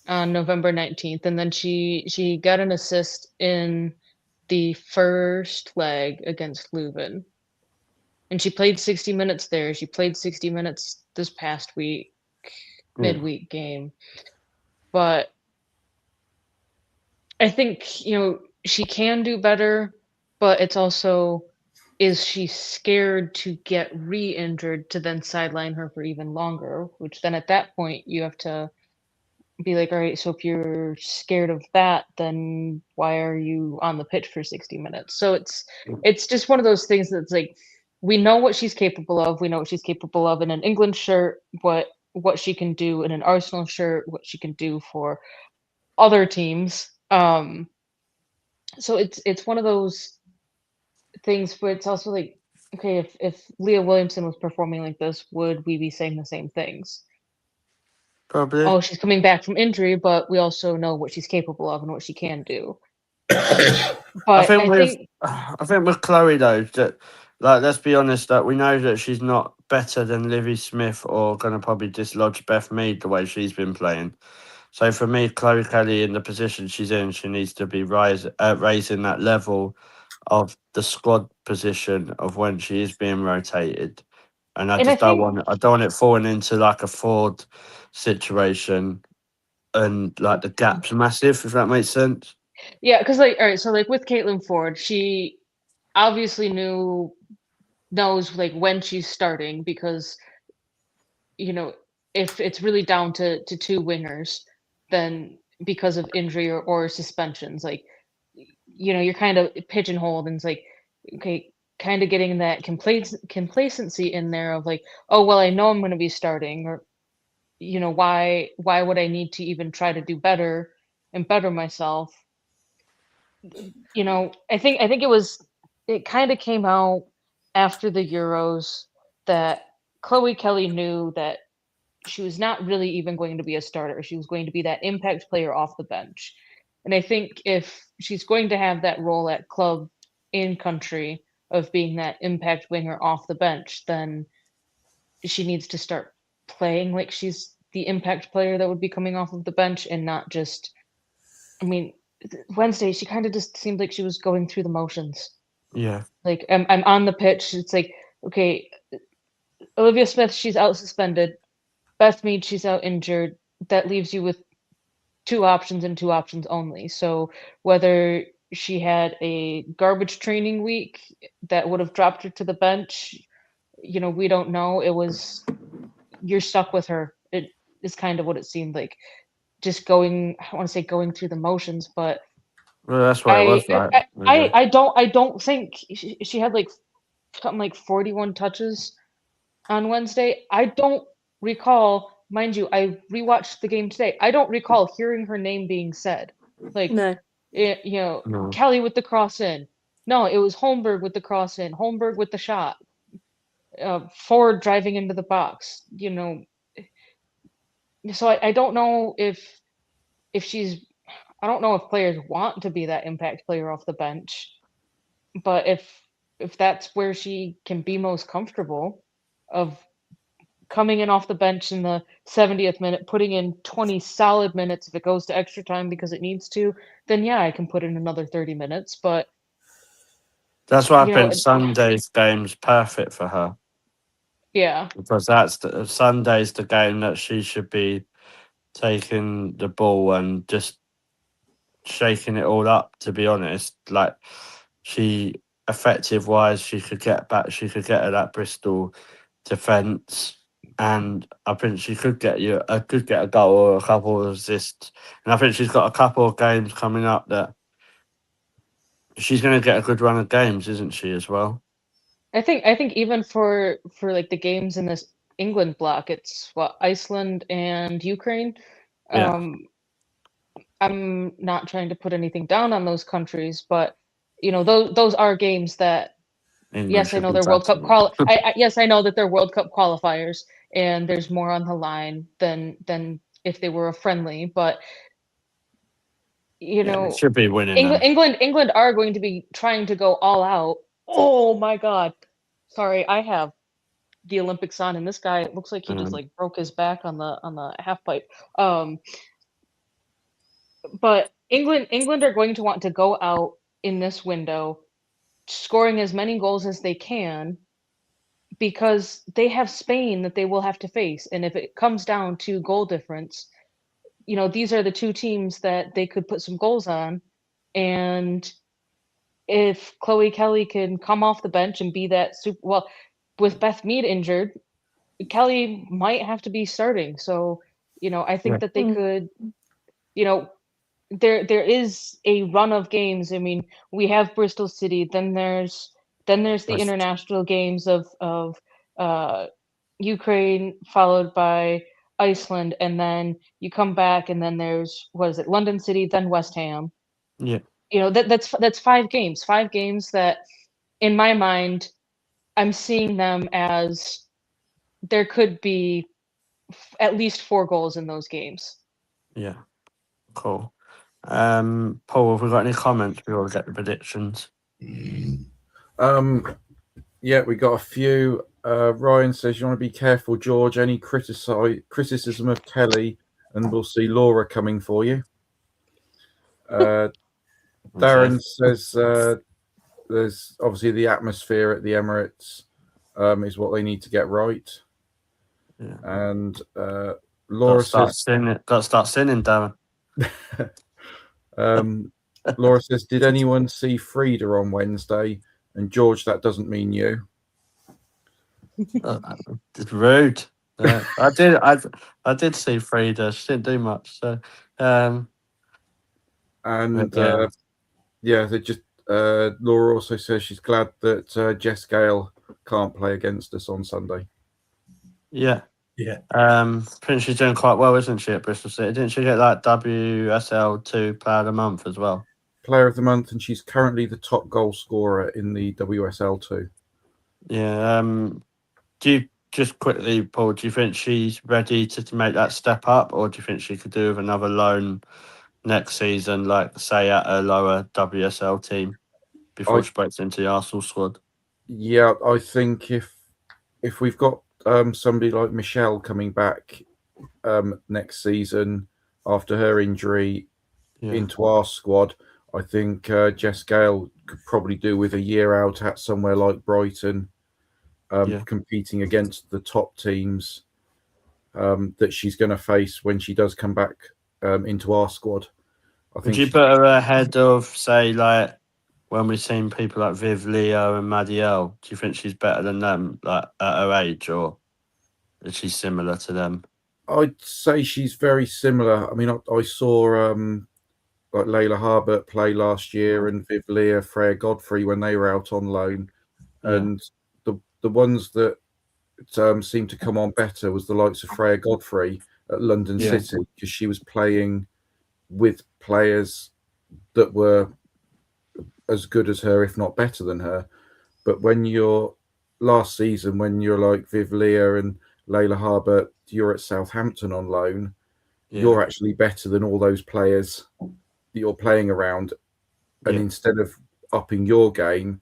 on November 19th, and then she got an assist in the first leg against Leuven. And she played 60 minutes there. She played 60 minutes this past week, midweek game. But I think, she can do better, but it's also, is she scared to get re-injured to then sideline her for even longer? Which then at that point you have to be like, all right, so if you're scared of that, then why are you on the pitch for 60 minutes? So it's just one of those things that's like, we know what she's capable of. We know what she's capable of in an England shirt, what she can do in an Arsenal shirt, what she can do for other teams. So it's one of those things where it's also like, okay, if Leah Williamson was performing like this, would we be saying the same things? Probably. Oh, she's coming back from injury, but we also know what she's capable of and what she can do. I But think with Chloe though, that like let's be honest, that we know that she's not better than Livy Smith or gonna probably dislodge Beth Mead the way she's been playing. So for me, Chloe Kelly in the position she's in, she needs to be raising that level of the squad position of when she is being rotated. And I And I just don't think- want it. I don't want it falling into like a Ford situation, and like the gap's massive. If that makes sense. Yeah, because all right, so with Caitlin Ford, she obviously knows when she's starting, because if it's really down to two wingers, then because of injury or suspensions, you're kind of pigeonholed, and it's like, okay, kind of getting that complacency in there of like, oh well, I know I'm going to be starting, or why would I need to even try to do better and better myself? I think it kind of came out after the Euros that Chloe Kelly knew that she was not really even going to be a starter. She was going to be that impact player off the bench. And I think if she's going to have that role at club in country of being that impact winger off the bench, then she needs to start playing like she's the impact player that would be coming off of the bench, and not just, I mean, Wednesday, she kind of just seemed like she was going through the motions. Yeah. Like, I'm on the pitch. It's like, okay, Olivia Smith, she's out suspended. Beth Mead, she's out injured. That leaves you with two options and two options only. So whether she had a garbage training week that would have dropped her to the bench, we don't know. It was, you're stuck with her. It is kind of what it seemed like. Just going, I don't want to say going through the motions, but Well, that's what it was like. I don't think she had something like 41 touches on Wednesday. I don't recall, mind you, I rewatched the game today. I don't recall hearing her name being said. No. No. Kelly with the cross in. No, it was Holmberg with the cross in, Holmberg with the shot. Ford driving into the box. So I don't know if she's, I don't know if players want to be that impact player off the bench, but if that's where she can be most comfortable, of coming in off the bench in the 70th minute, putting in 20 solid minutes if it goes to extra time because it needs to, then yeah, I can put in another 30 minutes. But that's why I think Sunday's game's perfect for her. Yeah. Because Sunday's the game that she should be taking the ball and just shaking it all up, to be honest. Like, she, effective wise, she could get back, she could get at that Bristol defence, and I think she could get a goal or a couple of assists. And I think she's got a couple of games coming up that she's going to get a good run of games, isn't she, as well? I think even for the games in this England block, it's Iceland and Ukraine. Yeah. I'm not trying to put anything down on those countries, but those are games that, England yes, I should know be they're World Cup touching it. yes, I know that they're World Cup qualifiers, and there's more on the line than if they were a friendly. But It should be winning them. England are going to be trying to go all out. Oh my God! Sorry, I have the Olympics on, and this guy, it looks like he just like broke his back on the half pipe. But England are going to want to go out in this window, scoring as many goals as they can, because they have Spain that they will have to face, and if it comes down to goal difference, you know, these are the two teams that they could put some goals on, and if Chloe Kelly can come off the bench and be that with Beth Mead injured, Kelly might have to be starting. So, you know, I think that they could, you know, there is a run of games. I mean, we have Bristol City, then there's the international games of Ukraine, followed by Iceland, and then you come back, and then there's, what is it, London City, then West Ham. Yeah. You know, that's 5 games. 5 games that, in my mind, I'm seeing them as there could be at least 4 goals in those games. Yeah. Cool. Paul, have we got any comments before we get the predictions? Yeah, we got a few. Ryan says you want to be careful, George. Any criticism of Kelly, and we'll see Laura coming for you. Darren says there's obviously the atmosphere at the Emirates is what they need to get right. Yeah. And Laura says, got to start singing, Darren. Laura says, did anyone see Frida on Wednesday? And George, that doesn't mean you. It's rude. I did see Frida. She didn't do much. So, they just. Laura also says she's glad that Jess Gale can't play against us on Sunday. Yeah. Yeah. I think she's doing quite well, isn't she, at Bristol City? Didn't she get like WSL 2 Player of the Month as well? Player of the Month, and she's currently the top goal scorer in the WSL 2. Yeah. Do you just quickly, Paul? Do you think she's ready to make that step up, or do you think she could do with another loan next season, like say at a lower WSL team before she breaks into the Arsenal squad? Yeah, I think if we've got somebody like Michelle coming back next season after her injury into our squad, I think Jess Gale could probably do with a year out at somewhere like Brighton, competing against the top teams that she's going to face when she does come back into our squad. Would you put her ahead of, say, like when we've seen people like Viv Leo and Maddie L? Do you think she's better than them, like at her age, or is she similar to them? I'd say she's very similar. I mean, I saw like Layla Harbert play last year, and Viv Leo, Freya Godfrey when they were out on loan, and the ones that seemed to come on better was the likes of Freya Godfrey at London City, because she was playing with players that were as good as her, if not better than her. But when you're last season, when you're like Viv Leo and Layla Harbert, you're at Southampton on loan, you're actually better than all those players that you're playing around. And instead of upping your game,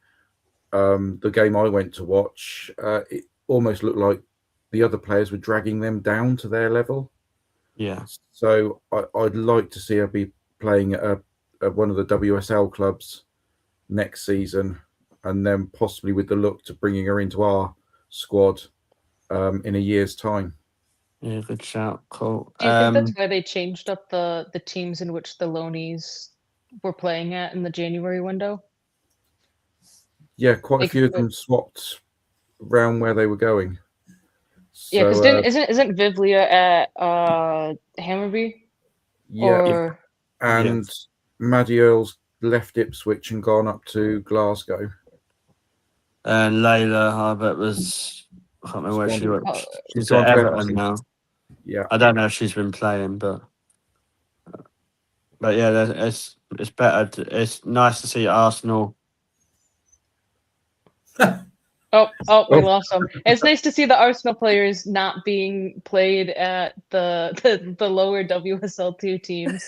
the game I went to watch, it almost looked like the other players were dragging them down to their level. Yeah. So I'd like to see her be playing at one of the WSL clubs next season, and then possibly with the look to bringing her into our squad in a year's time. Yeah, good shout. Cool. Do you think that's why they changed up the teams in which the loanees were playing at in the January window? Yeah, quite a few of them swapped around where they were going. Yeah, because isn't Viv Leo at Hammarby? Yeah, and Maddie Earle's left Ipswich and gone up to Glasgow. And Layla Harbert was, I can't remember where she was. She's at Everton now. Yeah, I don't know if she's been playing, but yeah, it's better. It's nice to see Arsenal. We lost them. It's nice to see the Arsenal players not being played at the lower WSL2 teams.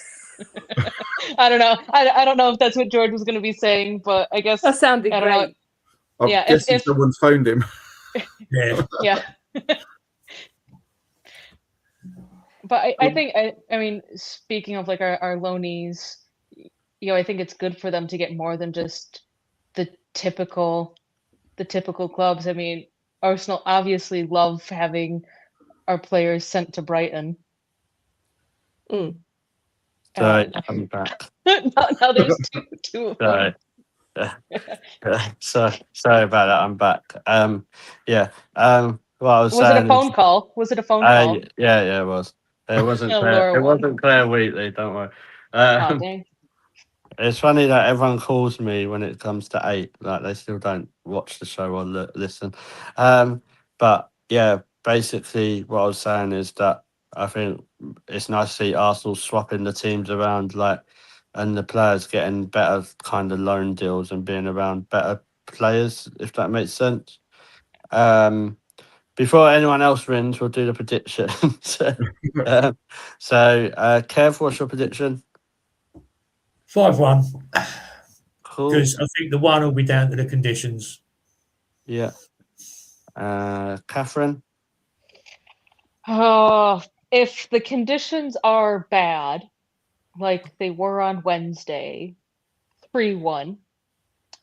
I don't know. I don't know if that's what George was going to be saying, but I guess that sounded great. I'm guessing someone phoned him. Yeah. Yeah. But I think I mean, speaking of like our loanees, I think it's good for them to get more than just the typical clubs. I mean, Arsenal obviously love having our players sent to Brighton. Mm. Sorry, I'm back. now there's two of them. Sorry about that. I'm back. Yeah. What I was Was it saying a phone is, call? Was it a phone call? yeah, it was. It wasn't Oh, Claire. Laura It won. wasn't Claire Wheatley. Don't worry. Oh, dang. It's funny that everyone calls me when it comes to 8. Like they still don't watch the show or listen. But yeah, basically what I was saying is that I think it's nice to see Arsenal swapping the teams around, like, and the players getting better kind of loan deals and being around better players, if that makes sense. Before anyone else wins, we'll do the predictions. Kev, what's your prediction? 5-1. Cool. Because I think the one will be down to the conditions. Yeah. Catherine? Oh, if the conditions are bad, like they were on Wednesday, 3-1.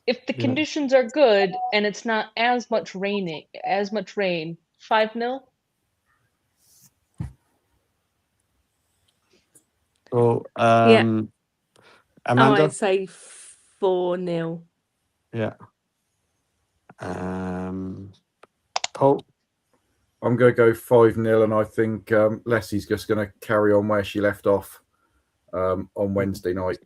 If the conditions are good and it's not as much rain, 5-0. Cool. Yeah. Amanda? I'd say 4-0. Yeah. Paul? I'm going to go 5-0, and I think Leslie's just going to carry on where she left off on Wednesday night.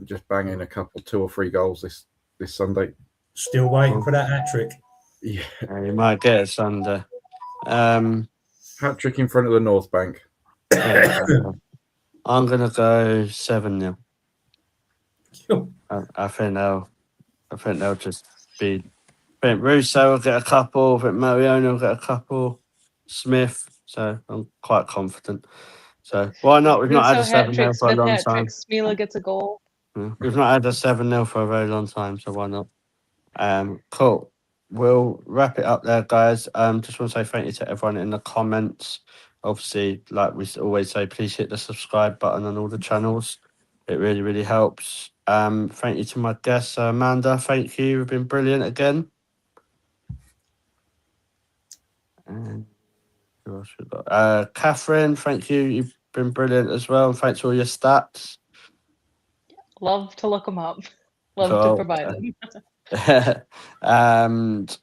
Just banging a couple, 2 or 3 goals this Sunday. Still waiting for that hat trick. Yeah. You might get it Sunday. Hat trick in front of the North Bank. I'm going to go 7-0. I think they'll just be. I think Russo will get a couple. I think Mariano will get a couple. Smith. So I'm quite confident. So why not? We've not had a 7-0 for a long time. Smila gets a goal. Yeah, we've not had a 7-0 for a very long time, so why not? Cool. We'll wrap it up there, guys. Just want to say thank you to everyone in the comments. Obviously, like we always say, please hit the subscribe button on all the channels. It really, really helps. Thank you to my guests, Amanda. Thank you. You've been brilliant again. And who else we got? Catherine, thank you. You've been brilliant as well. And thanks for all your stats. Love to look them up. Love Cool. to provide them. And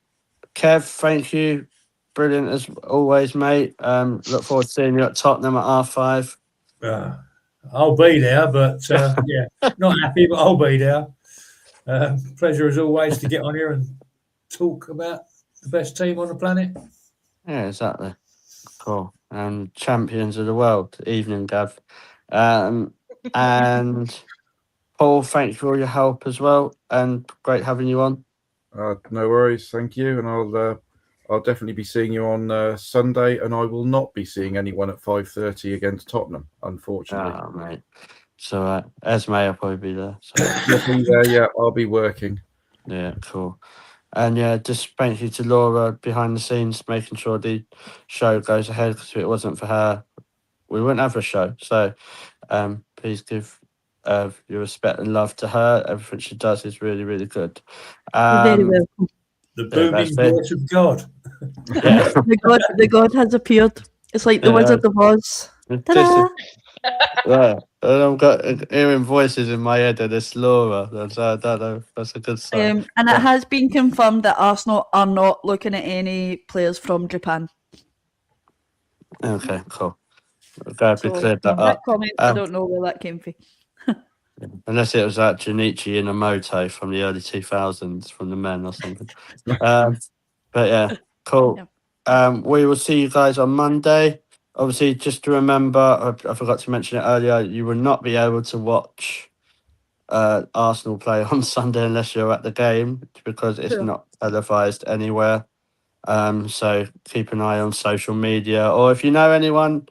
Kev, thank you. Brilliant as always, mate. Look forward to seeing you at Tottenham at R5. I'll be there, but yeah, not happy, but I'll be there. Pleasure as always to get on here and talk about the best team on the planet. Yeah, exactly. Cool. And champions of the world. Evening, Gav. And Paul, thank you for all your help as well. And great having you on. No worries, thank you. And I'll definitely be seeing you on Sunday, and I will not be seeing anyone at 5:30 against Tottenham, unfortunately. Oh, mate. So Esme will probably be there. So. You'll be there, yeah. I'll be working. Yeah, cool. And yeah, just thank you to Laura behind the scenes, making sure the show goes ahead, because if it wasn't for her, we wouldn't have a show. So please give your respect and love to her. Everything she does is really, really good. You're very welcome. The booming voice of God. Yeah. the God has appeared. It's like the Wizard of Oz. Ta-da! Yeah, I've got hearing voices in my head, and it's Laura. I don't know. That's a good sign. And it has been confirmed that Arsenal are not looking at any players from Japan. Okay, cool. I'm glad we cleared that that up. comment, I don't know where that came from. Unless it was that Junichi Inamoto from the early 2000s from the men or something. But yeah, cool. Yeah. We will see you guys on Monday. Obviously, just to remember, I forgot to mention it earlier, you will not be able to watch Arsenal play on Sunday unless you're at the game, because it's not televised anywhere. So keep an eye on social media, or if you know anyone,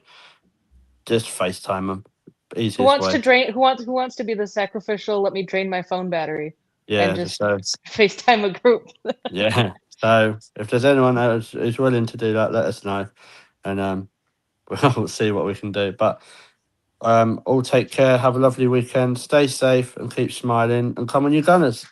just FaceTime them. Easiest Who wants way. to drain? Who wants to be the sacrificial? Let me drain my phone battery. Yeah, and just so FaceTime a group. yeah, So if there's anyone else who's willing to do that, let us know, and we'll see what we can do. But all take care, have a lovely weekend, stay safe and keep smiling, and come on you Gunners.